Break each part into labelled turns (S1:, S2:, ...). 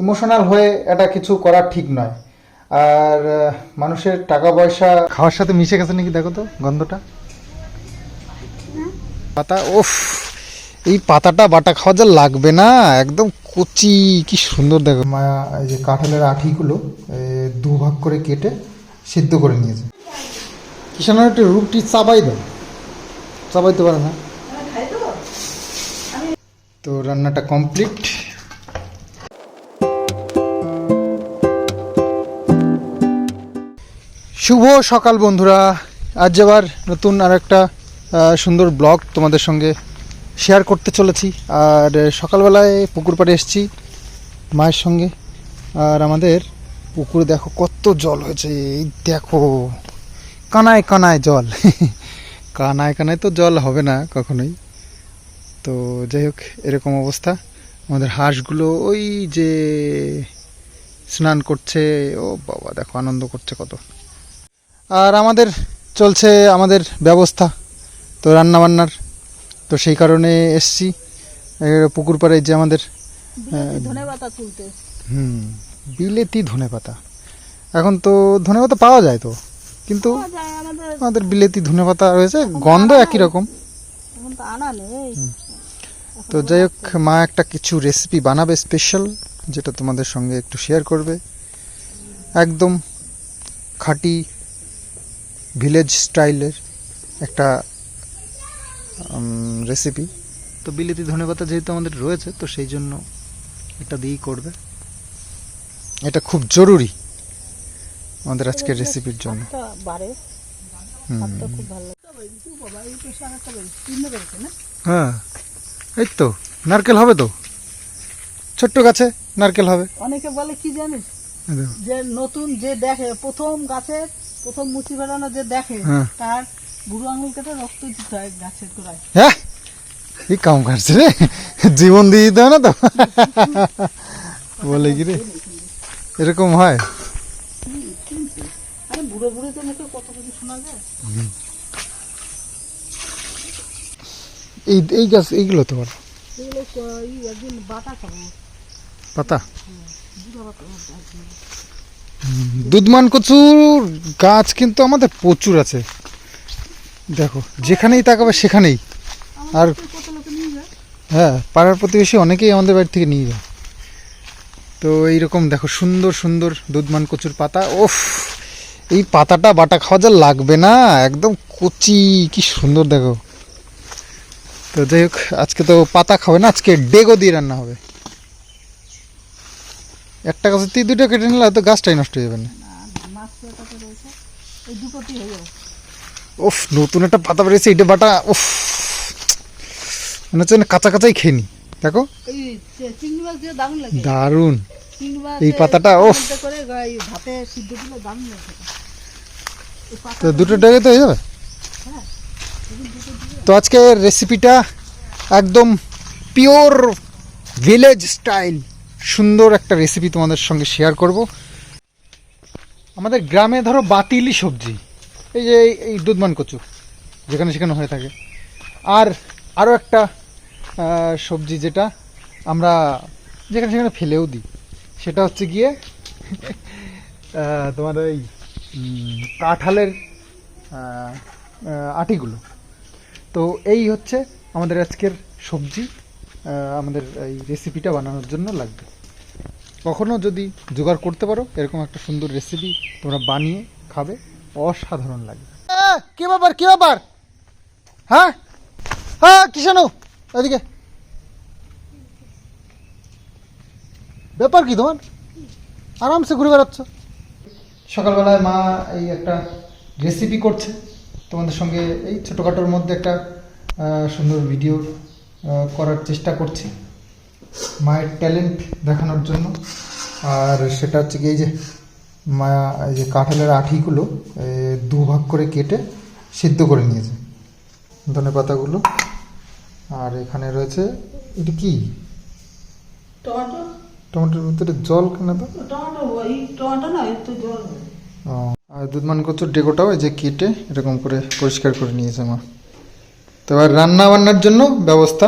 S1: Emotional হয়ে এটা কিছু করা ঠিক নয়। আর মানুষের টাকা পয়সা খাওয়ার সাথে মিশে গেছে নাকি, দেখো তো গন্ধটা। পাতা, ওফ, এই পাতাটা বাটা খাওয়া যা লাগবে না, একদম কচি, কি সুন্দর। দেখো মায়া এই যে কাঁঠালের আঠিগুলো দুভাগ করে কেটে সিদ্ধ করে নিয়েছে। কিষানের একটা রুটি চাবাই দাও, চাবাইতে পারে না তো। রান্নাটা কমপ্লিট। শুভ সকাল বন্ধুরা, আজ আবার নতুন আর একটা সুন্দর ব্লগ তোমাদের সঙ্গে শেয়ার করতে চলেছি। আর সকালবেলায় পুকুর পাড়ে এসেছি মায়ের সঙ্গে। আর আমাদের পুকুরে দেখো কত জল হয়েছে, এই দেখো কানায় কানায় জল। কানায় কানায় তো জল হবে না কখনোই, তো যাই হোক এরকম অবস্থা। আমাদের হাঁসগুলো ওই যে স্নান করছে, ও বাবা দেখো আনন্দ করছে কত। আর আমাদের চলছে আমাদের ব্যবস্থা তো রান্নাবান্নার, তো সেই কারণে এসছি পুকুর পাড়ে। যে আমাদের বিলেতি ধনেপাতা, এখন তো ধনেপাতা পাওয়া যায় তো, কিন্তু আমাদের বিলেতি ধনেপাতা রয়েছে, গন্ধ একই রকম। তো যাই হোক মা একটা কিছু রেসিপি বানাবে স্পেশাল, যেটা তোমাদের সঙ্গে একটু শেয়ার করবে। একদম খাঁটি ভিলেজ স্টাইলের একটা রেসিপি। তো বিলেতি ধনেপাতা যেহেতু আমাদের রয়েছে, তো সেই জন্য এটা দিয়েই করবে। এটা খুব জরুরি আমাদের আজকের রেসিপির জন্য। হ্যাঁ, এই তো নারকেল হবে তো, ছোট্ট গাছে নারকেল হবে।
S2: অনেকে বলে কি জানিস, যে নতুন যে দেখে প্রথম গাছের প্রথম মুচি বেড়ানো যে দেখে, তার বুড়ো আঙুল কেটে রক্ত দিতে হয় গাছের গোড়ায়।
S1: হ্যাঁ, এই কাম কাটছে রে, জীবন দিয়ে দিতে হয় না তো। বলে কি রে, এরকম হয়?
S2: আরে বুড়ো বুড়ো তো মুখে কত কিছু শোনা যায়।
S1: এই গাছ এইগুলো তো বলো,
S2: একদিন বাটা খাবো
S1: পাতা। দুধমান কচুর গাছ কিন্তু আমাদের প্রচুর আছে, দেখো যেখানেই তাকাবে সেখানেই। আর হ্যাঁ, পাড়ার প্রতিবেশী অনেকেই আমাদের বাড়ি থেকে নিয়ে যায়। তো এইরকম দেখো সুন্দর সুন্দর দুধমান কচুর পাতা, ওফ, এই পাতাটা বাটা খাওয়া যা লাগবে না, একদম কচি, কি সুন্দর দেখো। তো যাই হোক আজকে তো পাতা খাবে না, আজকে ডেগো দিয়ে রান্না হবে। একটা গাছের থেকে দুটো কেটে নিলে হয়তো গাছটাই নষ্ট হয়ে যাবে না। উফ, নতুন একটা পাতা বেরিয়েছে, এটা বাটা, উফ, মনে হচ্ছে কাঁচা কাঁচাই খেয়ে নি। দেখো দারুন এই পাতাটা, উফ, তো দুটো ডেগে তো হয়ে যাবে। তো আজকে রেসিপিটা একদম পিওর ভিলেজ স্টাইল সুন্দর একটা রেসিপি তোমাদের সঙ্গে শেয়ার করব। আমাদের গ্রামে ধরো বাতিলি সবজি, এই যে এই দুধমান কচু যেখানে সেখানে হয়ে থাকে। আর আরও একটা সবজি যেটা আমরা যেখানে সেখানে ফেলেও দিই, সেটা হচ্ছে গিয়ে তোমার ওই কাঁঠালের আটিগুলো। তো এই হচ্ছে আমাদের আজকের সবজি, আমাদের এই রেসিপিটা বানানোর জন্য লাগবে। কখনো যদি জোগাড় করতে পারো এরকম একটা সুন্দর রেসিপি, তোমরা বানিয়ে খাবে, অসাধারণ লাগবে। কি ব্যাপার, কি ব্যাপার? হ্যাঁ হ্যাঁ, কিষানু এদিকে, ব্যাপার কি তোমার? আরামসে ঘুরে বেড়াচ্ছ। সকালবেলায় মা এই একটা রেসিপি করছে, তোমাদের সঙ্গে এই ছোটোখাটোর মধ্যে একটা সুন্দর ভিডিও করার চেষ্টা করছি মায়ের ট্যালেন্ট দেখানোর জন্য। আর সেটা হচ্ছে কি, এই যে মায়া এই যে কাঁঠালের আঠিগুলো দুভাগ করে কেটে সিদ্ধ করে নিয়েছে, ধনে পাতাগুলো। আর এখানে রয়েছে এটা কি,
S2: টমেটো।
S1: টমেটোর ভিতরে জল কেন তো? আর দুধমান কচুর ডেকোটাও এই যে কেটে এরকম করে পরিষ্কার করে নিয়েছে মা। তো এবার রান্না বান্নার জন্য ব্যবস্থা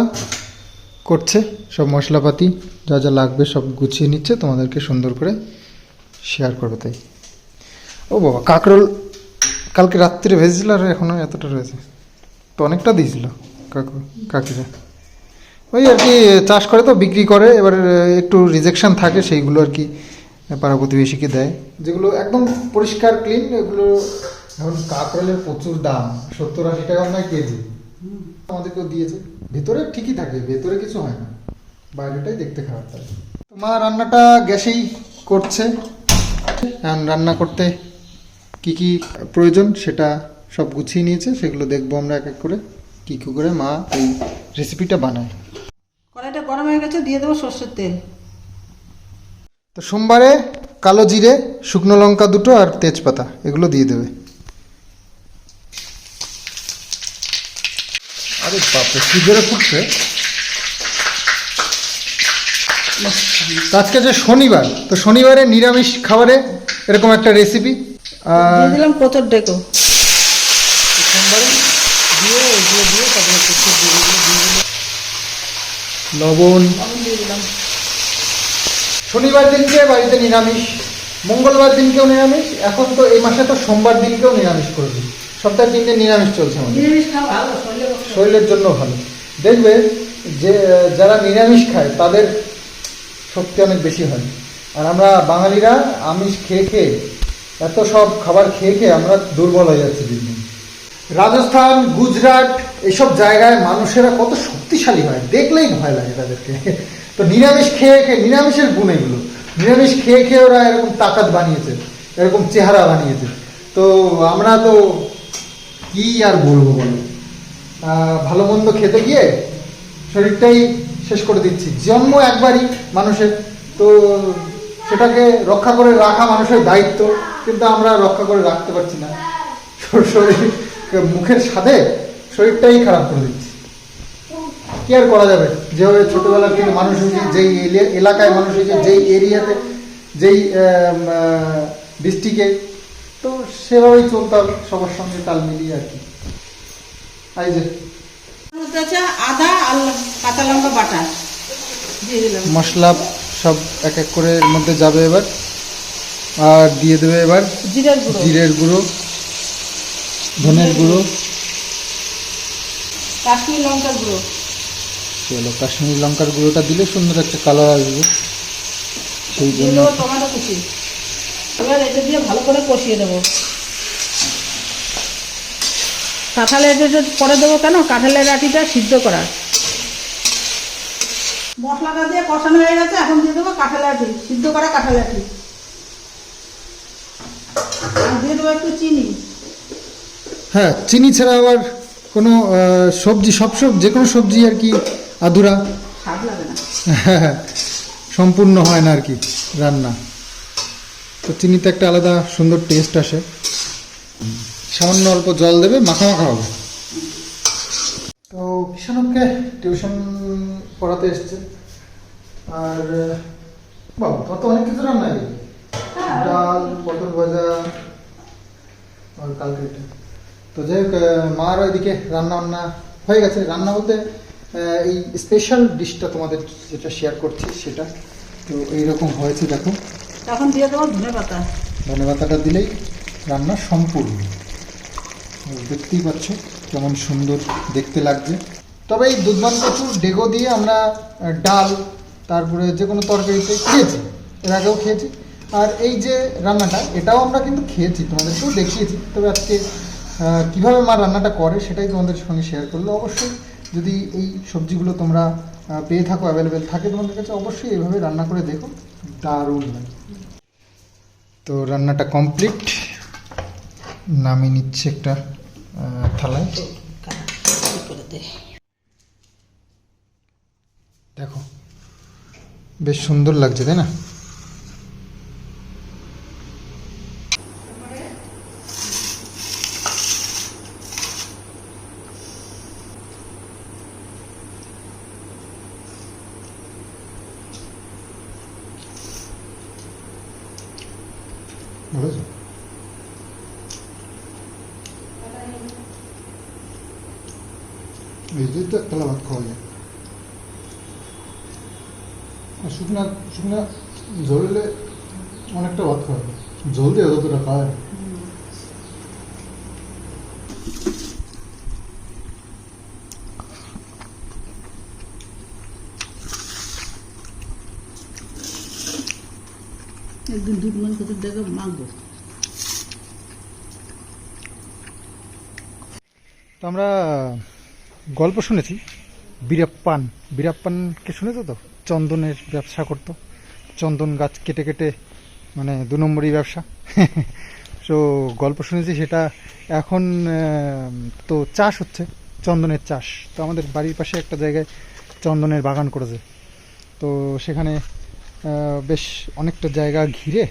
S1: করছে, সব মশলাপাতি যা যা লাগবে সব গুছিয়ে নিচ্ছে, তোমাদেরকে সুন্দর করে শেয়ার করবে। তাই ও বাবা, কাঁকরোল কালকে রাত্রে ভেজেছিল আর এখনও এতটা রয়েছে, তো অনেকটা দিয়েছিল কাকিরা। ওই আর কি চাষ করে তো বিক্রি করে, এবার একটু রিজেকশন থাকে সেইগুলো আর কি পাড়া প্রতিবেশীকে দেয়, যেগুলো একদম পরিষ্কার ক্লিন এগুলো। এখন কাঁকরোলের প্রচুর দাম, 70-80 টাকা নয় কেজি, আমাদেরকেও দিয়েছে। ভেতরে ঠিকই থাকে, ভেতরে কিছু হয় না, বাইরেটাই দেখতে খারাপ থাকে। তো মা রান্নাটা গ্যাসেই করছে, রান্না করতে কি কি প্রয়োজন সেটা সব গুছিয়ে নিয়েছে, সেগুলো দেখবো আমরা এক এক করে কী কী করে মা এই রেসিপিটা বানায়।
S2: কড়াইটা গরম হয়ে গেছে, দিয়ে দেবো সর্ষের তেল।
S1: তো সোমবারে কালো জিরে, শুকনো লঙ্কা দুটো আর তেজপাতা এগুলো দিয়ে দেবে। আরে বাপরে, কি জোরে ফুটছে। আজকে যে শনিবার, তো শনিবারে নিরামিষ খাবারে এরকম একটা রেসিপি
S2: দিয়ে দিলাম কোচর ডেকো।
S1: সোমবারে দিয়ে এগুলো দিয়ে তারপরে লবণ
S2: দিয়ে দিলাম।
S1: শনিবার দিনকে বাড়িতে নিরামিষ, মঙ্গলবার দিনকেও নিরামিষ, এখন তো এই মাসে তো সোমবার দিনকেও নিরামিষ করে দিই। সপ্তাহে 3 দিন নিরামিষ চলছে আমাদের।
S2: নিরামিষ খাওয়া ভালো,
S1: শরীরের জন্য ভালো। দেখবে যে যারা নিরামিষ খায় তাদের শক্তি অনেক বেশি হয়। আর আমরা বাঙালিরা আমিষ খেয়ে খেয়ে, এত সব খাবার খেয়ে খেয়ে আমরা দুর্বল হয়ে যাচ্ছি দিন দিন। রাজস্থান, গুজরাট এইসব জায়গায় মানুষেরা কত শক্তিশালী হয়, দেখলেই ভয় লাগে তাদেরকে। তো নিরামিষ খেয়ে খেয়ে, নিরামিষের গুণ এগুলো, নিরামিষ খেয়ে খেয়ে ওরা এরকম তাকাত বানিয়েছে, এরকম চেহারা বানিয়েছে। তো আমরা তো কি আর বলবো বলো, ভালো মন্দ খেতে গিয়ে শরীরটাই শেষ করে দিচ্ছি। জন্ম একবারই মানুষের, তো সেটাকে রক্ষা করে রাখা মানুষের দায়িত্ব, কিন্তু আমরা রক্ষা করে রাখতে পারছি না। শরীর মুখের স্বাদে শরীরটাই খারাপ করে দিচ্ছি। কি আর করা যাবে, যেভাবে ছোটবেলার থেকে মানুষ হয়েছে, যেই এলাকায় মানুষ হয়েছে, যেই এরিয়াতে, যেই ডিস্ট্রিক্টে, তো সেভাবেই চলতে হবে, সবার সঙ্গে তাল মিলিয়ে আর কি। এই যে
S2: আদা আর কাঁচা লঙ্কা বাটা দিয়ে দিলাম,
S1: মশলা সব এক এক করে এর মধ্যে যাবে এবার। আর দিয়ে দেবে এবার জিরের গুঁড়ো, ধনের গুঁড়ো,
S2: কাশ্মীর লঙ্কার গুঁড়ো।
S1: চলো, কাশ্মীরি লঙ্কার গুঁড়োটা দিলে সুন্দর একটা কালার আসবে, সেই জন্য।
S2: টমেটো কুচি, এবার এটা দিয়ে ভালো করে কষিয়ে দেবো। কাঁঠালের এটা পরে দেবো কেন, কাঁঠালের আটিটা সিদ্ধ করা। মশলাটা দিয়ে কষানো হয়ে গেছে, এখন দিয়ে দেবো কাঁঠালের আটি, সিদ্ধ করা কাঁঠালের আটি। দিয়ে দেবো একটু চিনি।
S1: হ্যাঁ, চিনি ছাড়া আবার কোনো সবজি, যে কোনো সবজি আর কি আধুরা,
S2: স্বাদ লাগে না,
S1: সম্পূর্ণ হয় না আর কি রান্না। তো চিনিতে একটা আলাদা সুন্দর টেস্ট আসে। সামান্য অল্প জল দেবে, মাখা মাখা হবে। তো কিষানকে টিউশন পড়াতে এসছে। আর বাবা, তোমার তো অনেক কিছু রান্না আছে, ডাল, পটল ভাজা আর কালকে এটা। তো যাই হোক, মার ওইদিকে রান্না বান্না হয়ে গেছে। রান্না বলতে এই স্পেশাল ডিশটা তোমাদের যেটা শেয়ার করছি সেটা তো এইরকম হয়েছে, দেখো।
S2: এখন দিয়ে দেবো ধনে পাতা।
S1: ধনে পাতাটা দিলেই রান্না সম্পূর্ণ। দেখতেই পাচ্ছ কেমন সুন্দর দেখতে লাগছে। তবে এই দুধমান কচুর ডেগো দিয়ে আমরা ডাল, তারপরে যে কোনো তরকারিতে খেয়েছি, এর আগেও খেয়েছি। আর এই যে রান্নাটা, এটাও আমরা কিন্তু খেয়েছি, তোমাদেরকেও দেখিয়েছি। তবে আজকে কীভাবে মা রান্নাটা করে সেটাই তোমাদের সঙ্গে শেয়ার করলো। অবশ্যই যদি এই সবজিগুলো তোমরা পেয়ে থাকো, অ্যাভেলেবেল থাকে তোমাদের কাছে, অবশ্যই এইভাবে রান্না করে দেখো, দারুণ লাগে। তো রান্নাটা কমপ্লিট, নামিয়ে নিচ্ছে একটা থালায়। দেখো বেশ সুন্দর লাগছে, তাই না? বুঝেছো? এই যে তো তাহলে ভাত খাওয়া যায়। শুকনা শুকনা ঝোলে অনেকটা ভাত খায়, ঝোল দিয়ে যতটা খায়।
S2: একদিন দুধ মান করতে দেখে মাখবো।
S1: তো আমরা গল্প শুনেছি বীরাপ্পানকে শুনেছো তো? চন্দনের ব্যবসা করতো, চন্দন গাছ কেটে কেটে, মানে 2 নম্বরই ব্যবসা। তো গল্প শুনেছি সেটা এখন তো চাষ হচ্ছে, চন্দনের চাষ। তো আমাদের বাড়ির পাশে একটা জায়গায় চন্দনের বাগান করেছে। তো সেখানে বেশ অনেকটা জায়গা ঘিরে,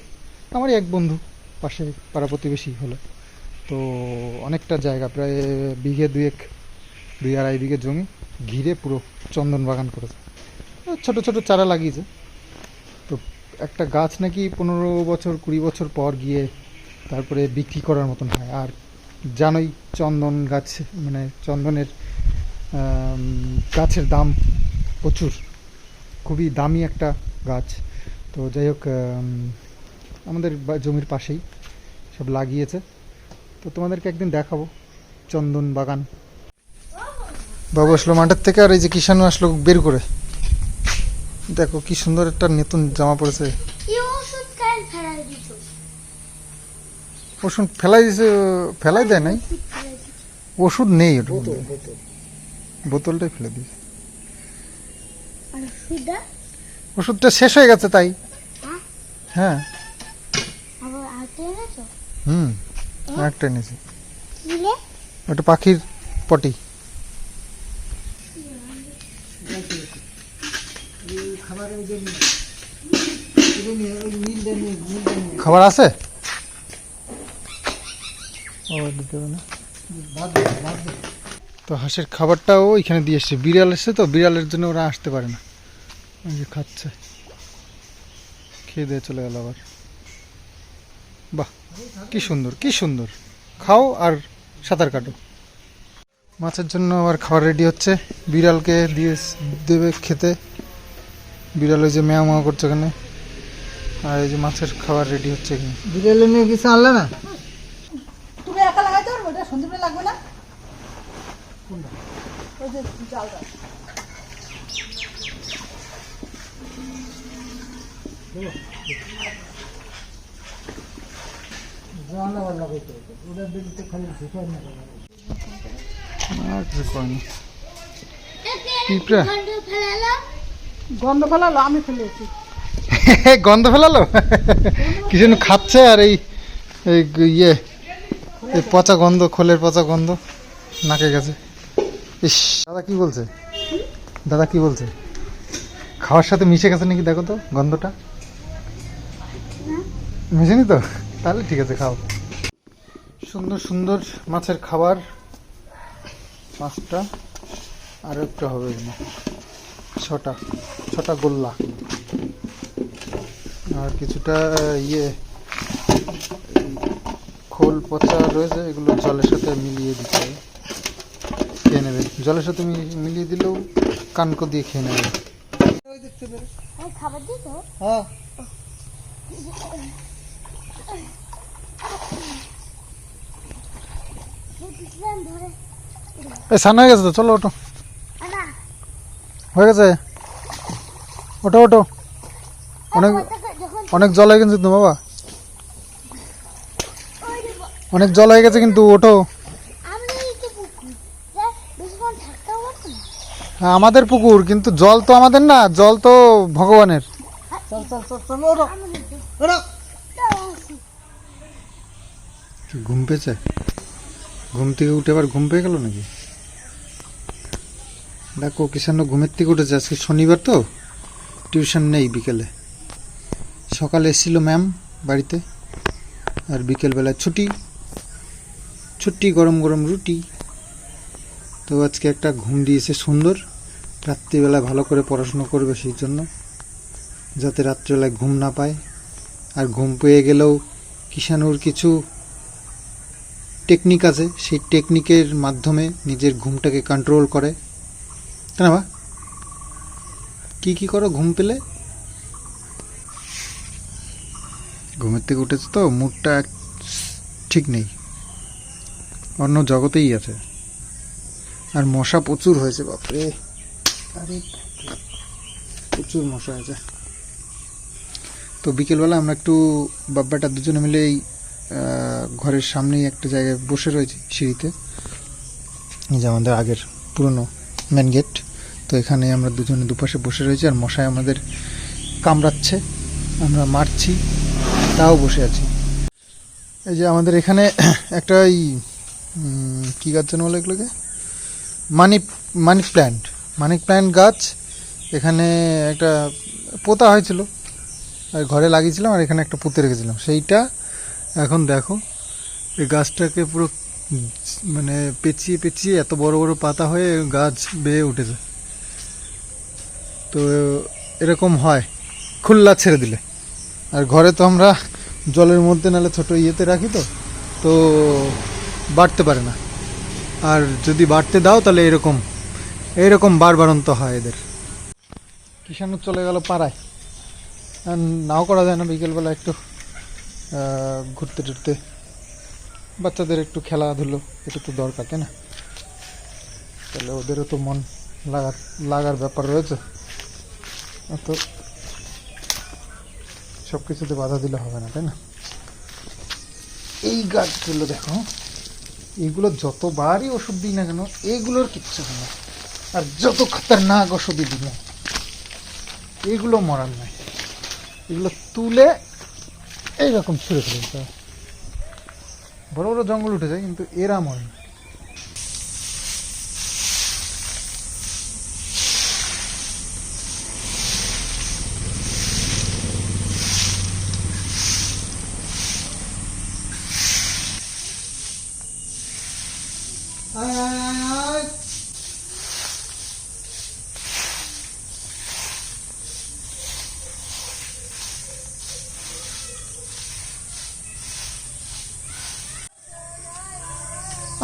S1: আমারই এক বন্ধু পাশে পাড়া প্রতিবেশী হলো, তো অনেকটা জায়গা প্রায় বিঘে 2-2.5 বিঘে জমি ঘিরে পুরো চন্দন বাগান করেছে। ছোট ছোট চারা লাগিয়েছে। তো একটা গাছ নাকি 15 বছর 20 বছর পর গিয়ে তারপরে বিক্রি করার মতন হয়। আর জানোই চন্দন গাছ, মানে চন্দনের গাছের দাম প্রচুর, খুবই দামি একটা গাছ। তো যাই হোক, আমাদের জমির পাশেই সব লাগিয়েছে। তো তোমাদেরকে একদিন দেখাবো চন্দন বাগান। বাবু আসলো মাঠের থেকে, আর এই যে কিষাণু আসলো বের করে। দেখো কি সুন্দর একটা নতুন জামা পড়েছে। ওষুধ ফেলাই দিছে? ফেলাই দেয় নাই, ওষুধ নেই ওটা, বোতলটাই ফেলে দিয়েছে। ওষুধটা শেষ হয়ে গেছে তাই। হ্যাঁ, একটা এনেছি, ওটা পাখির পটি। খাবার আছে? তো হাঁসের খাবারটাও এখানে দিয়ে এসছে। বিড়াল এসছে তো, বিড়ালের জন্য ওরা আসতে পারে না, ওই যে খাচ্ছে, খেয়ে দিয়ে চলে গেল আবার। বাহ, কি সুন্দর কি সুন্দর। খাও আর সাঁতার কাটো। মাছের জন্য আবার খাবার রেডি হচ্ছে, বিড়ালকে দিয়ে দেবে খেতে। বিড়াল ওই যে ম্যাও ম্যাও করছে ওখানে, আর এই যে মাছের খাবার রেডি হচ্ছে এখানে। বিড়ালে নিয়ে কিছু আনলে না?
S2: তুমি একা লাগাইতে পারবে, এটা সন্দীপে লাগবে না? ওই যে চালটা গন্ধ ফেলালো, আমি ফেলেছি।
S1: গন্ধ ফেলালো কি যেন খাচ্ছে, আর এই ইয়ে এই পচা গন্ধ, খোলের পচা গন্ধ নাকে গেছে। ইস, দাদা কি বলছে? দাদা কি বলছে? খাওয়ার সাথে মিশে গেছে নাকি দেখো তো গন্ধটা। মিশেনি তো? তাহলে ঠিক আছে, খাও। সুন্দর সুন্দর মাছের খাবার, 5টা, আর একটা হবে 6টা গোল্লা, আর কিছুটা ইয়ে খোল পচা রয়েছে, এগুলো জলের সাথে মিলিয়ে দিতে হবে, খেয়ে নেবে। জলের সাথে মিলিয়ে দিলেও কানকো দিয়ে খেয়ে নেবে।
S2: খাবার দিই তো?
S1: হ্যাঁ, এই সান হয়ে গেছে তো, চলো ওটো, হয়ে গেছে, ওটো ওটো। অনেক অনেক জল হয়ে গেছে তো বাবা, অনেক জল হয়ে গেছে কিন্তু, ওঠো। হ্যাঁ, আমাদের পুকুর, কিন্তু জল তো আমাদের না, জল তো ভগবানের। ঘুম পেয়েছে? ঘুম থেকে উঠে আবার ঘুম পেয়ে গেল নাকি? দেখো কিষাণ ঘুমের থেকে উঠেছে, আজকে শনিবার তো টিউশন নেই বিকেলে। সকালে এসেছিল ম্যাম বাড়িতে, আর বিকেলবেলায় ছুটি গরম গরম রুটি। তো আজকে একটা ঘুম দিয়েছে সুন্দর, রাত্রিবেলায় ভালো করে পড়াশোনা করবে সেই জন্য, যাতে রাত্রিবেলায় ঘুম না পায়। আর ঘুম পেয়ে গেলেও কিষাণুর কিছু টেকনিক আছে, সেই টেকনিকের মাধ্যমে নিজের ঘুমটাকে কন্ট্রোল করে। কেন বা কি কি করো ঘুম পেলে? ঘুমের থেকে উঠেছে তো মুডটা ঠিক নেই, অন্য জগতেই আছে। আর মশা প্রচুর হয়েছে, বাপরে, আরে প্রচুর মশা হয়েছে। তো বিকেলবেলা আমরা একটু বাব্বাটা দুজনে মিলে এই ঘরের সামনেই একটা জায়গায় বসে রয়েছি সিঁড়িতে, এই যে আমাদের আগের পুরনো মেন গেট। তো এখানে আমরা দুজনে দুপাশে বসে রয়েছি, আর মশায় আমাদের কামড়াচ্ছে, আমরা মারছি, তাও বসে আছি। এই যে আমাদের এখানে একটা এই কী গাছ যেন বলে এগুলোকে, মানি প্ল্যান্ট গাছ এখানে একটা পোতা হয়েছিল, আর ঘরে লাগিয়েছিলাম, আর এখানে একটা পুঁতে রেখেছিলাম। সেইটা এখন দেখো এই গাছটাকে পুরো মানে পেঁচিয়ে পেঁচিয়ে এত বড় বড় পাতা হয়ে গাছ বেয়ে উঠেছে। তো এরকম হয় খোলা ছেড়ে দিলে। আর ঘরে তো আমরা জলের মধ্যে নাহলে ছোটো ইয়েতে রাখি, তো তো বাড়তে পারে না। আর যদি বাড়তে দাও তাহলে এরকম বারবারন্ত হয় এদের। কিষাণু চলে গেল পাড়ায়, আর নাও করা যায় না, বিকেলবেলা একটু ঘুরতে টুরতে, বাচ্চাদের একটু খেলাধুলো এটা তো দরকার, তাই না? তাহলে ওদেরও তো মন লাগার ব্যাপার রয়েছে, তো সব কিছুতে বাধা দিলে হবে না, তাই না? এই গাছগুলো দেখো, এগুলো যতবারই ওষুধ দিই না কেন এগুলোর কিচ্ছু হয় না, আর যত খতরনাক ওষুধই দিই না এগুলো মরার নাই। এগুলো তুলে এইরকম ছুঁড়ে ফেলে দিতে হয়। বড় বড় জঙ্গল উঠে যায়, কিন্তু এরা মরে না।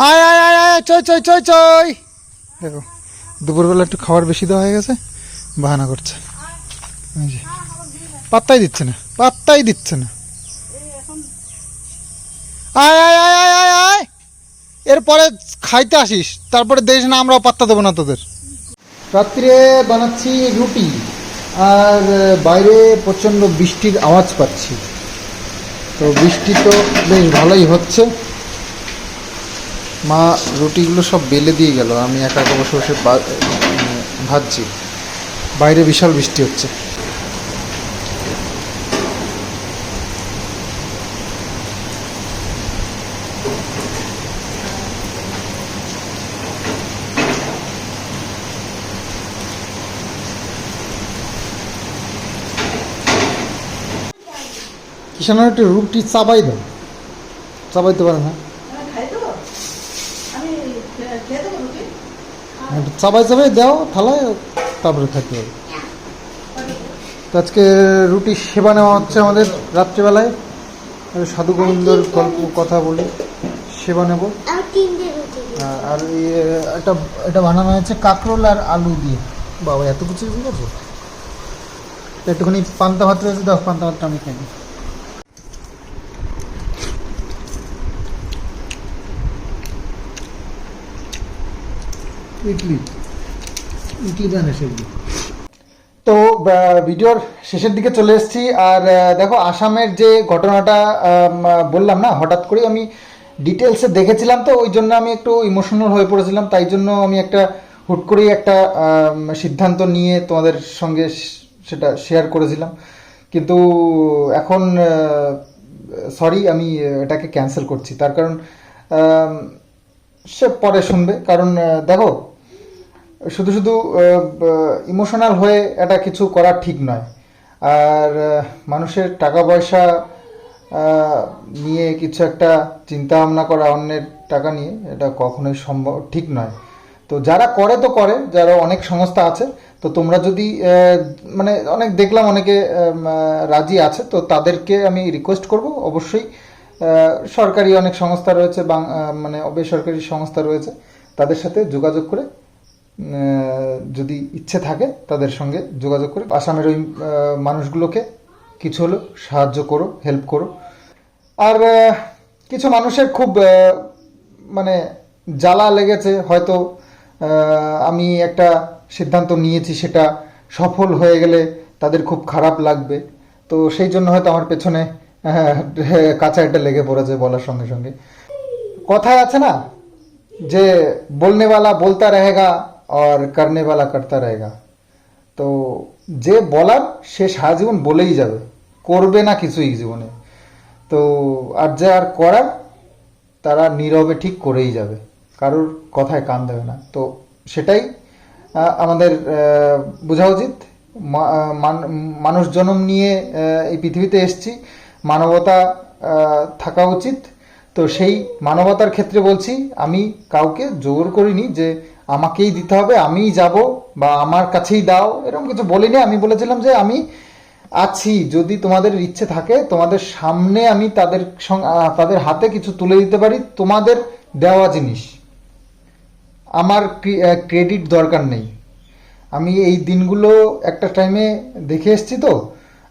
S1: আয় আয় আয় আয়, চই চই চই চই। দেখো দুপুরবেলা একটু খাবার বেশি দেওয়া হয়ে গেছে, বাহানা করছে। পাত্তাই দিচ্ছে না। আয় আয় আয় আয় আয় আয়, এরপরে খাইতে আসিস, তারপরে দেখিস না আমরাও পাত্তা দেবো না তোদের। রাত্রে বানাচ্ছি রুটি, আর বাইরে প্রচণ্ড বৃষ্টির আওয়াজ পাচ্ছি। তো বৃষ্টি তো বেশ ভালোই হচ্ছে। মা রুটিগুলো সব বেলে দিয়ে গেল, আমি একা একা বসে বসে ভাজছি। বাইরে বিশাল বৃষ্টি হচ্ছে। কিষাণের একটু রুটি চাবাই দাও, চাবাইতে পারে না, চাবাই দাও থালায়, তারপরে থাকতে হবে। আজকে রুটি সেবা নেওয়া হচ্ছে আমাদের রাত্রিবেলায়, সাধু গোবিন্দর গল্প কথা বলে সেবা নেব। আর এটা বানানো হয়েছে কাঁকরোল আর আলু দিয়ে। বাবা এত কিছু ঠিক আছে। একটুখানি পান্তা ভাত রয়েছে, দাও পান্তা ভাতটা আমি খাই। ইডলি জানে সেগুলো। তো ভিডিওর শেষের দিকে চলে এসেছি। আর দেখো আসামের যে ঘটনাটা বললাম না, হঠাৎ করে আমি ডিটেলসে দেখেছিলাম, তো ওই জন্য আমি একটু ইমোশনাল হয়ে পড়েছিলাম। তাই জন্য আমি হুট করেই একটা সিদ্ধান্ত নিয়ে তোমাদের সঙ্গে সেটা শেয়ার করেছিলাম। কিন্তু এখন সরি, আমি এটাকে ক্যান্সেল করছি। তার কারণ সে পরে শুনবে। কারণ দেখো, শুধু শুধু ইমোশনাল হয়ে এটা কিছু করা ঠিক নয়। আর মানুষের টাকা পয়সা নিয়ে কিছু একটা চিন্তা ভাবনা করা, অন্যের টাকা নিয়ে, এটা কখনোই ঠিক নয়। তো যারা করে তো করে, যারা অনেক সংস্থা আছে, তো তোমরা যদি মানে অনেক দেখলাম অনেকে রাজি আছে, তো তাদেরকে আমি রিকোয়েস্ট করব অবশ্যই। সরকারি অনেক সংস্থা রয়েছে, মানে বেসরকারি সংস্থা রয়েছে, তাদের সাথে যোগাযোগ করে, যদি ইচ্ছে থাকে তাদের সঙ্গে যোগাযোগ করে আসামের ওই মানুষগুলোকে কিছু হলো সাহায্য করো, হেল্প করো। আর কিছু মানুষের খুব মানে জ্বালা লেগেছে হয়তো, আমি একটা সিদ্ধান্ত নিয়েছি সেটা সফল হয়ে গেলে তাদের খুব খারাপ লাগবে, তো সেই জন্য হয়তো আমার পেছনে কাঁচা একটা লেগে পড়েছে বলার সঙ্গে সঙ্গে। কথায় আছে না যে বলনে वाला बोलता रहेगा और करने वाला करता रहेगा। তো যে বলার সে সারা জীবন বলেই যাবে, করবে না কিছুই জীবনে। তো আর যে আর করার তারা নীরবে ঠিক করেই যাবে, কারোর কথায় কান দেবে না। তো সেটাই আমাদের বোঝা উচিত। মানুষ জন্ম নিয়ে এই পৃথিবীতে এসেছি, মানবতা থাকা উচিত। তো সেই মানবতার ক্ষেত্রে বলছি, আমি কাউকে জোর করিনি যে আমাকেই দিতে হবে, আমিই যাব বা আমার কাছেই দাও, এরকম কিছু বলিনি। আমি বলেছিলাম যে আমি আছি, যদি তোমাদের ইচ্ছে থাকে তোমাদের সামনে আমি তাদের হাতে কিছু তুলে দিতে পারি, তোমাদের দেওয়া জিনিস। আমার ক্রেডিট দরকার নেই। আমি এই দিনগুলো একটা টাইমে দেখে এসেছি, তো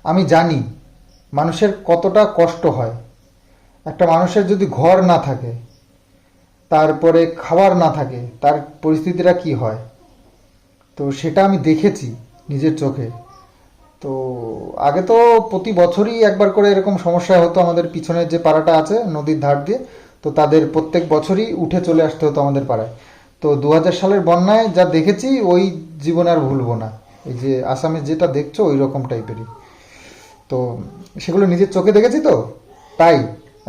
S1: আমি জানি মানুষের কতটা কষ্ট হয়। একটা মানুষের যদি ঘর না থাকে, তারপরে খাবার না থাকে, তার পরিস্থিতিটা কি হয়, তো সেটা আমি দেখেছি নিজের চোখে। তো আগে তো প্রতি বছরই একবার করে এরকম সমস্যা হতো। আমাদের পিছনের যে পাড়াটা আছে নদীর ধার দিয়ে, তো তাদের প্রত্যেক বছরই উঠে চলে আসতে হতো আমাদের পাড়ায়। তো 2000 সালের বন্যায় যা দেখেছি ওই জীবনে আর ভুলবো না। এই যে আসামে যেটা দেখছো ওই রকম টাইপেরই। তো সেগুলো নিজের চোখে দেখেছি, তো তাই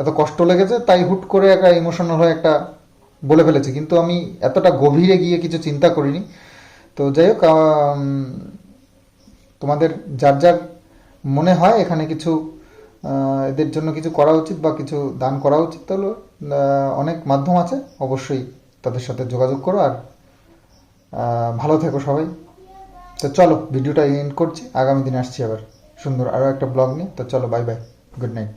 S1: এত কষ্ট লেগেছে, তাই হুট করে একটা ইমোশনাল হয়ে একটা বলে ফেলেছি। কিন্তু আমি এতটা গভীরে গিয়ে কিছু চিন্তা করিনি। তো যাই হোক, তোমাদের যার যার মনে হয় এখানে কিছু এদের জন্য কিছু করা উচিত বা কিছু দান করা উচিত, তাহলে অনেক মাধ্যম আছে, অবশ্যই তাদের সাথে যোগাযোগ করো। আর ভালো থেকো সবাই। তো চলো ভিডিওটা এন্ড করছি, আগামী দিন আসছি আবার সুন্দর আরও একটা ব্লগ নিয়ে। তো চলো, বাই বাই, গুড নাইট।